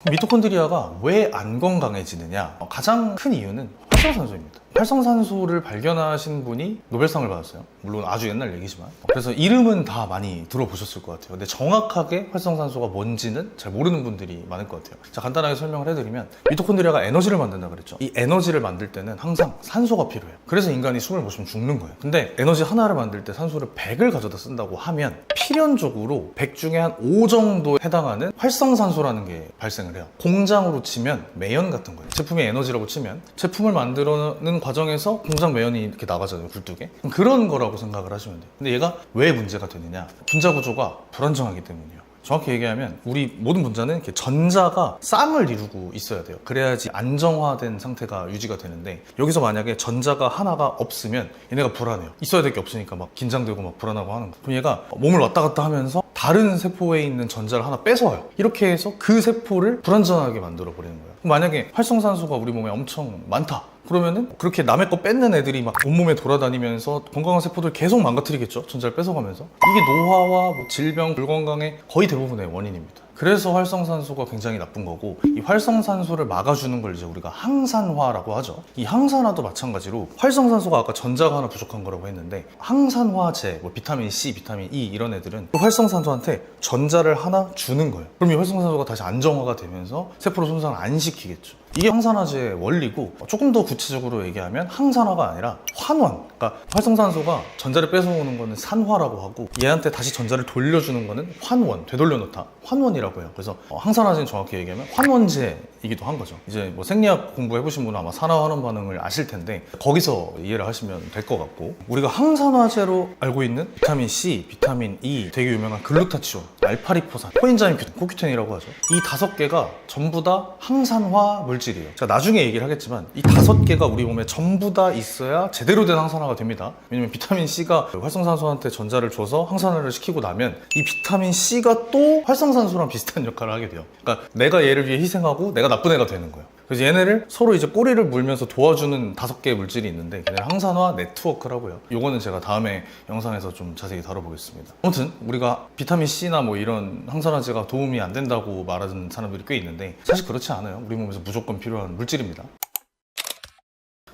미토콘드리아가 왜 안 건강해지느냐? 가장 큰 이유는 활성산소입니다. 활성산소를 발견하신 분이 노벨상을 받았어요. 물론 아주 옛날 얘기지만. 그래서 이름은 다 많이 들어보셨을 것 같아요. 근데 정확하게 활성산소가 뭔지는 잘 모르는 분들이 많을 것 같아요. 자, 간단하게 설명을 해드리면 미토콘드리아가 에너지를 만든다 그랬죠. 이 에너지를 만들 때는 항상 산소가 필요해요. 그래서 인간이 숨을 못 쉬면 죽는 거예요. 근데 에너지 하나를 만들 때 산소를 100을 가져다 쓴다고 하면 필연적으로 100 중에 한 5 정도에 해당하는 활성산소라는 게 발생을 해요. 공장으로 치면 매연 같은 거예요. 제품의 에너지라고 치면 제품을 만드는 과정에서 공장 매연이 이렇게 나가잖아요, 굴뚝에. 그런 거라고 생각을 하시면 돼요. 근데 얘가 왜 문제가 되느냐? 분자 구조가 불안정하기 때문이에요. 정확히 얘기하면 우리 모든 분자는 이렇게 전자가 쌍을 이루고 있어야 돼요. 그래야지 안정화된 상태가 유지가 되는데, 여기서 만약에 전자가 하나가 없으면 얘네가 불안해요. 있어야 될 게 없으니까 막 긴장되고 막 불안하고 하는 거예요. 그럼 얘가 몸을 왔다 갔다 하면서 다른 세포에 있는 전자를 하나 뺏어와요. 이렇게 해서 그 세포를 불안정하게 만들어 버리는 거예요. 만약에 활성산소가 우리 몸에 엄청 많다, 그러면은 그렇게 남의 거 뺏는 애들이 막 온몸에 돌아다니면서 건강한 세포들 계속 망가뜨리겠죠. 전자를 뺏어가면서. 이게 노화와 뭐 질병, 불건강의 거의 대부분의 원인입니다. 그래서 활성산소가 굉장히 나쁜 거고, 이 활성산소를 막아주는 걸 이제 우리가 항산화라고 하죠. 이 항산화도 마찬가지로 활성산소가 아까 전자가 하나 부족한 거라고 했는데, 항산화제, 뭐 비타민 C, 비타민 E 이런 애들은 그 활성산소한테 전자를 하나 주는 거예요. 그럼 이 활성산소가 다시 안정화가 되면서 세포를 손상을 안 시키겠죠. 이게 항산화제의 원리고, 조금 더 구체적으로 얘기하면 항산화가 아니라 환원. 그러니까 활성산소가 전자를 뺏어오는 거는 산화라고 하고, 얘한테 다시 전자를 돌려주는 거는 환원, 되돌려놓다, 환원이라고 해요. 그래서 항산화제는 정확히 얘기하면 환원제이기도 한 거죠. 이제 뭐 생리학 공부해보신 분은 아마 산화환원 반응을 아실 텐데 거기서 이해를 하시면 될 것 같고, 우리가 항산화제로 알고 있는 비타민 C, 비타민 E, 되게 유명한 글루타치온, 알파리포산, 코엔자임 CoQ10이라고 하죠. 이 5개가 전부 다 항산화 물질이에요. 제가 나중에 얘기를 하겠지만 이 5개가 우리 몸에 전부 다 있어야 제대로 된 항산화가 됩니다. 왜냐면 비타민 C가 활성산소한테 전자를 줘서 항산화를 시키고 나면 이 비타민 C가 또 활성산소랑 비슷한 역할을 하게 돼요. 그러니까 내가 얘를 위해 희생하고 내가 나쁜 애가 되는 거예요. 그래서 얘네를 서로 이제 꼬리를 물면서 도와주는 5개의 물질이 있는데, 걔네를 항산화 네트워크라고 해요. 요거는 제가 다음에 영상에서 좀 자세히 다뤄보겠습니다. 아무튼 우리가 비타민 C나 뭐 이런 항산화제가 도움이 안 된다고 말하는 사람들이 꽤 있는데 사실 그렇지 않아요. 우리 몸에서 무조건 필요한 물질입니다.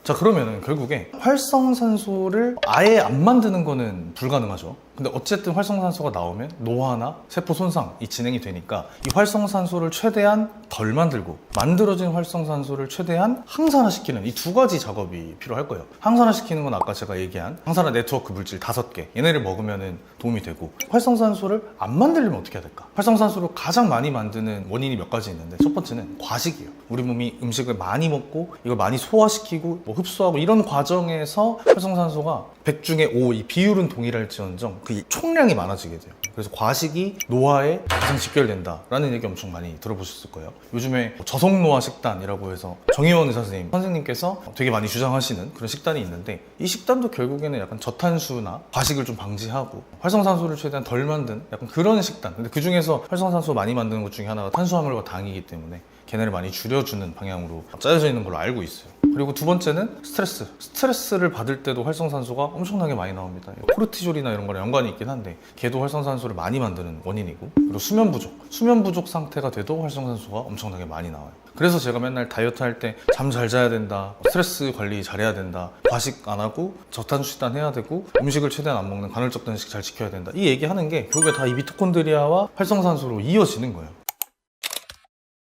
자, 그러면은 결국에 활성산소를 아예 안 만드는 거는 불가능하죠. 근데 어쨌든 활성산소가 나오면 노화나 세포 손상이 진행이 되니까 이 활성산소를 최대한 덜 만들고 만들어진 활성산소를 최대한 항산화시키는 이 2가지 작업이 필요할 거예요. 항산화시키는 건 아까 제가 얘기한 항산화 네트워크 물질 5개, 얘네를 먹으면 도움이 되고, 활성산소를 안 만들려면 어떻게 해야 될까? 활성산소를 가장 많이 만드는 원인이 몇 가지 있는데, 첫 번째는 과식이에요. 우리 몸이 음식을 많이 먹고 이걸 많이 소화시키고 뭐 흡수하고 이런 과정에서 활성산소가 100 중에 5, 이 비율은 동일할지언정 그 총량이 많아지게 돼요. 그래서 과식이 노화에 가장 직결된다라는 얘기 엄청 많이 들어보셨을 거예요. 요즘에 저속노화 식단이라고 해서 정의원 의사 선생님께서 되게 많이 주장하시는 그런 식단이 있는데, 이 식단도 결국에는 약간 저탄수나 과식을 좀 방지하고 활성산소를 최대한 덜 만든 약간 그런 식단. 근데 그 중에서 활성산소 많이 만드는 것 중에 하나가 탄수화물과 당이기 때문에 걔네를 많이 줄여주는 방향으로 짜여져 있는 걸로 알고 있어요. 그리고 두 번째는 스트레스를 받을 때도 활성산소가 엄청나게 많이 나옵니다. 코르티졸이나 이런 거랑 연관이 있긴 한데 걔도 활성산소를 많이 만드는 원인이고, 그리고 수면 부족 상태가 돼도 활성산소가 엄청나게 많이 나와요. 그래서 제가 맨날 다이어트 할 때 잠 잘 자야 된다, 스트레스 관리 잘해야 된다, 과식 안 하고 저탄수 식단 해야 되고, 음식을 최대한 안 먹는 간헐적 단식 잘 지켜야 된다, 이 얘기하는 게 결국에 다 이 미토콘드리아와 활성산소로 이어지는 거예요.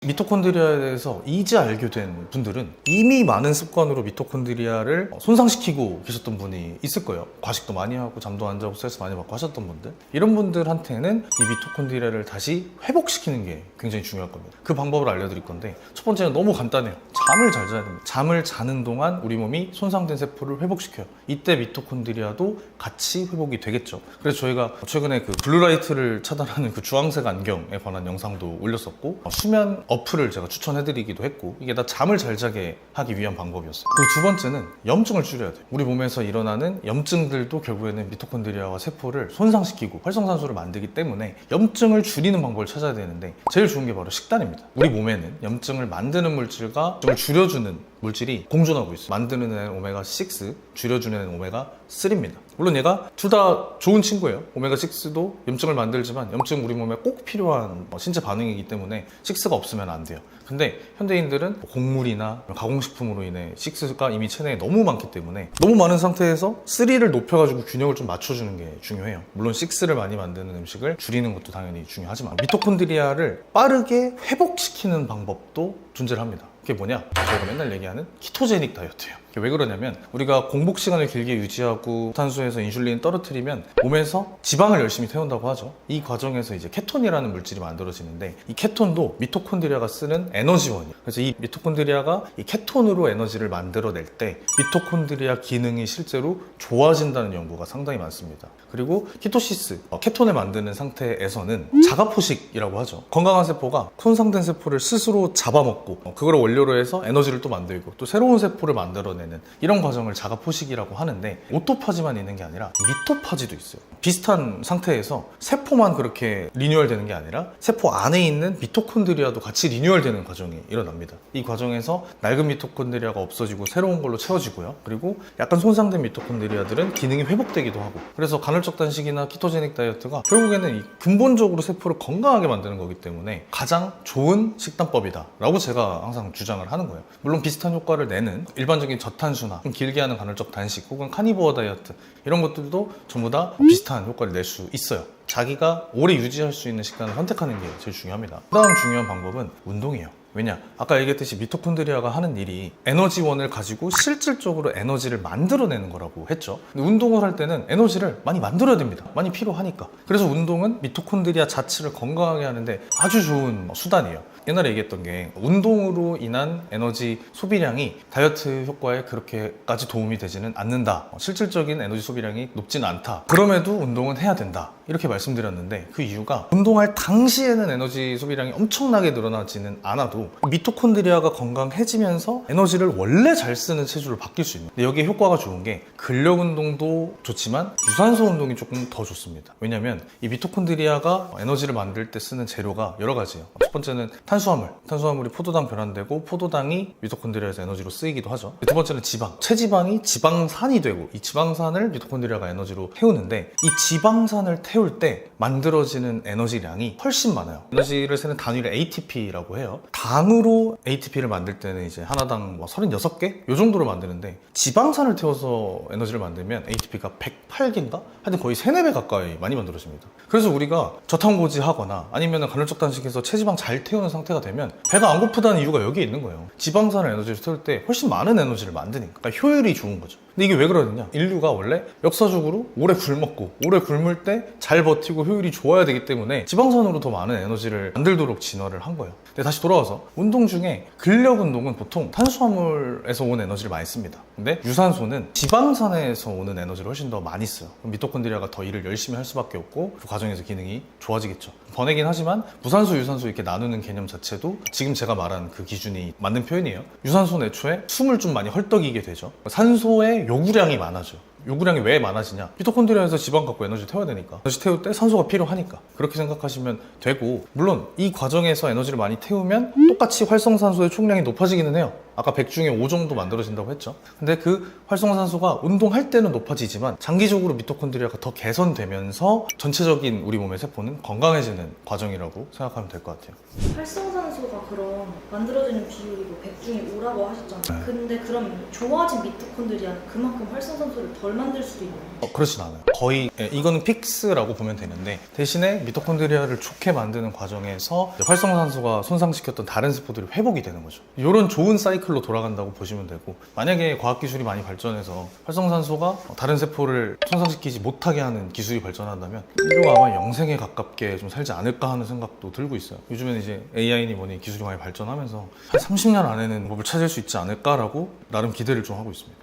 미토콘드리아에 대해서 이제 알게 된 분들은 이미 많은 습관으로 미토콘드리아를 손상시키고 계셨던 분이 있을 거예요. 과식도 많이 하고 잠도 안 자고 스트레스 많이 받고 하셨던 분들, 이런 분들한테는 이 미토콘드리아를 다시 회복시키는 게 굉장히 중요할 겁니다. 그 방법을 알려드릴 건데, 첫 번째는 너무 간단해요. 잠을 잘 자야 됩니다. 잠을 자는 동안 우리 몸이 손상된 세포를 회복시켜요. 이때 미토콘드리아도 같이 회복이 되겠죠. 그래서 저희가 최근에 그 블루라이트를 차단하는 그 주황색 안경에 관한 영상도 올렸었고, 수면 어플을 제가 추천해드리기도 했고, 이게 다 잠을 잘 자게 하기 위한 방법이었어요. 그리고 두 번째는 염증을 줄여야 돼요. 우리 몸에서 일어나는 염증들도 결국에는 미토콘드리아와 세포를 손상시키고 활성산소를 만들기 때문에 염증을 줄이는 방법을 찾아야 되는데, 제일 좋은 게 바로 식단입니다. 우리 몸에는 염증을 만드는 물질과 염증을 줄여주는 물질이 공존하고 있어요. 만드는 애는 오메가6, 줄여주는 애는 오메가3입니다. 물론 얘가 둘 다 좋은 친구예요. 오메가6도 염증을 만들지만 염증 우리 몸에 꼭 필요한 신체 반응이기 때문에 6가 없으면 안 돼요. 근데 현대인들은 곡물이나 가공식품으로 인해 6가 이미 체내에 너무 많기 때문에 너무 많은 상태에서 3를 높여가지고 균형을 좀 맞춰주는 게 중요해요. 물론 6를 많이 만드는 음식을 줄이는 것도 당연히 중요하지만 미토콘드리아를 빠르게 회복시키는 방법도 존재를 합니다. 그게 뭐냐? 저희가 맨날 얘기하는 키토제닉 다이어트예요. 왜 그러냐면, 우리가 공복 시간을 길게 유지하고 탄수에서 인슐린 떨어뜨리면 몸에서 지방을 열심히 태운다고 하죠. 이 과정에서 이제 케톤이라는 물질이 만들어지는데, 이 케톤도 미토콘드리아가 쓰는 에너지원이에요. 그래서 이 미토콘드리아가 이 케톤으로 에너지를 만들어낼 때 미토콘드리아 기능이 실제로 좋아진다는 연구가 상당히 많습니다. 그리고 키토시스, 케톤을 만드는 상태에서는 자가포식이라고 하죠. 건강한 세포가 손상된 세포를 스스로 잡아먹고 그걸 원료로 해서 에너지를 또 만들고 또 새로운 세포를 만들어내는 이런 과정을 자가포식이라고 하는데, 오토파지만 있는 게 아니라 미토파지도 있어요. 비슷한 상태에서 세포만 그렇게 리뉴얼 되는 게 아니라 세포 안에 있는 미토콘드리아도 같이 리뉴얼 되는 과정이 일어납니다. 이 과정에서 낡은 미토콘드리아가 없어지고 새로운 걸로 채워지고요. 그리고 약간 손상된 미토콘드리아들은 기능이 회복되기도 하고, 그래서 간헐적 단식이나 키토제닉 다이어트가 결국에는 이 근본적으로 세포를 건강하게 만드는 거기 때문에 가장 좋은 식단법이다 라고 제가 항상 주장을 하는 거예요. 물론 비슷한 효과를 내는 일반적인 저탄수나 좀 길게 하는 간헐적 단식 혹은 카니보어 다이어트, 이런 것들도 전부 다 비슷한 효과를 낼 수 있어요. 자기가 오래 유지할 수 있는 식단을 선택하는 게 제일 중요합니다. 그 다음 중요한 방법은 운동이에요. 왜냐? 아까 얘기했듯이 미토콘드리아가 하는 일이 에너지원을 가지고 실질적으로 에너지를 만들어내는 거라고 했죠. 근데 운동을 할 때는 에너지를 많이 만들어야 됩니다. 많이 필요하니까. 그래서 운동은 미토콘드리아 자체를 건강하게 하는데 아주 좋은 수단이에요. 옛날에 얘기했던 게, 운동으로 인한 에너지 소비량이 다이어트 효과에 그렇게까지 도움이 되지는 않는다, 실질적인 에너지 소비량이 높지는 않다, 그럼에도 운동은 해야 된다, 이렇게 말씀드렸는데, 그 이유가 운동할 당시에는 에너지 소비량이 엄청나게 늘어나지는 않아도 미토콘드리아가 건강해지면서 에너지를 원래 잘 쓰는 체질로 바뀔 수 있는. 근데 여기에 효과가 좋은 게, 근력 운동도 좋지만 유산소 운동이 조금 더 좋습니다. 왜냐면 이 미토콘드리아가 에너지를 만들 때 쓰는 재료가 여러 가지예요. 첫 번째는 탄수화물이 포도당 변환되고 포도당이 미토콘드리아에서 에너지로 쓰이기도 하죠. 두 번째는 지방, 체지방이 지방산이 되고 이 지방산을 미토콘드리아가 에너지로 태우는데, 이 지방산을 태울 때 만들어지는 에너지량이 훨씬 많아요. 에너지를 세는 단위를 ATP라고 해요. 당으로 ATP를 만들 때는 이제 하나당 36개? 요 정도로 만드는데, 지방산을 태워서 에너지를 만들면 ATP가 108개인가? 하여튼 거의 3, 4배 가까이 많이 만들어집니다. 그래서 우리가 저탄고지 하거나 아니면 간헐적 단식해서 체지방 잘 태우는 상태가 되면 배가 안 고프다는 이유가 여기에 있는 거예요. 지방산을 에너지를 태울 때 훨씬 많은 에너지를 만드니까. 그러니까 효율이 좋은 거죠. 근데 이게 왜 그러느냐? 인류가 원래 역사적으로 오래 굶었고, 오래 굶을 때 잘 버티고 효율이 좋아야 되기 때문에 지방산으로 더 많은 에너지를 만들도록 진화를 한 거예요. 근데 다시 돌아와서, 운동 중에 근력 운동은 보통 탄수화물에서 온 에너지를 많이 씁니다. 근데 유산소는 지방산에서 오는 에너지를 훨씬 더 많이 써요. 그럼 미토콘드리아가 더 일을 열심히 할 수밖에 없고 그 과정에서 기능이 좋아지겠죠. 번외긴 하지만 무산소, 유산소 이렇게 나누는 개념 자체도 지금 제가 말한 그 기준이 맞는 표현이에요. 유산소는 애초에 숨을 좀 많이 헐떡이게 되죠. 산소의 요구량이 많아져요. 요구량이 왜 많아지냐? 미토콘드리아에서 지방 갖고 에너지 태워야 되니까, 에너지 태울 때 산소가 필요하니까, 그렇게 생각하시면 되고, 물론 이 과정에서 에너지를 많이 태우면 똑같이 활성산소의 총량이 높아지기는 해요. 아까 100 중에 5 정도 만들어진다고 했죠. 근데 그 활성산소가 운동할 때는 높아지지만 장기적으로 미토콘드리아가 더 개선되면서 전체적인 우리 몸의 세포는 건강해지는 과정이라고 생각하면 될 것 같아요. 활성산소가 그럼 만들어지는 비율이 뭐 100 중에 5라고 하셨잖아요. 네. 근데 그럼 좋아진 미토콘드리아는 그만큼 활성산소를 덜 만들 수도 있나요? 그렇진 않아요. 거의 이거는 픽스라고 보면 되는데, 대신에 미토콘드리아를 좋게 만드는 과정에서 활성산소가 손상시켰던 다른 세포들이 회복이 되는 거죠. 이런 좋은 사이클로 돌아간다고 보시면 되고, 만약에 과학기술이 많이 발전해서 활성산소가 다른 세포를 손상시키지 못하게 하는 기술이 발전한다면 인류가 아마 영생에 가깝게 좀 살지 않을까 하는 생각도 들고 있어요. 요즘에는 이제 AI니 뭐니 기술이 많이 발전하면서 한 30년 안에는 법을 찾을 수 있지 않을까라고 나름 기대를 좀 하고 있습니다.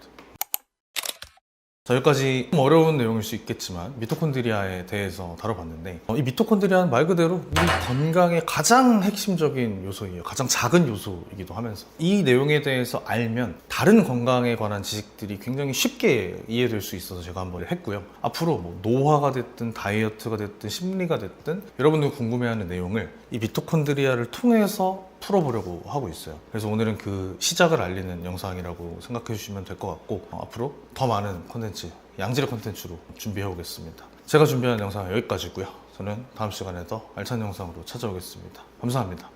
자, 여기까지 좀 어려운 내용일 수 있겠지만 미토콘드리아에 대해서 다뤄봤는데, 이 미토콘드리아는 말 그대로 우리 건강의 가장 핵심적인 요소예요. 가장 작은 요소이기도 하면서 이 내용에 대해서 알면 다른 건강에 관한 지식들이 굉장히 쉽게 이해될 수 있어서 제가 한번 했고요. 앞으로 뭐 노화가 됐든 다이어트가 됐든 심리가 됐든 여러분들 궁금해하는 내용을 이 미토콘드리아를 통해서 풀어보려고 하고 있어요. 그래서 오늘은 그 시작을 알리는 영상이라고 생각해 주시면 될 것 같고, 앞으로 더 많은 컨텐츠, 양질의 컨텐츠로 준비해 오겠습니다. 제가 준비한 영상은 여기까지고요. 저는 다음 시간에 더 알찬 영상으로 찾아오겠습니다. 감사합니다.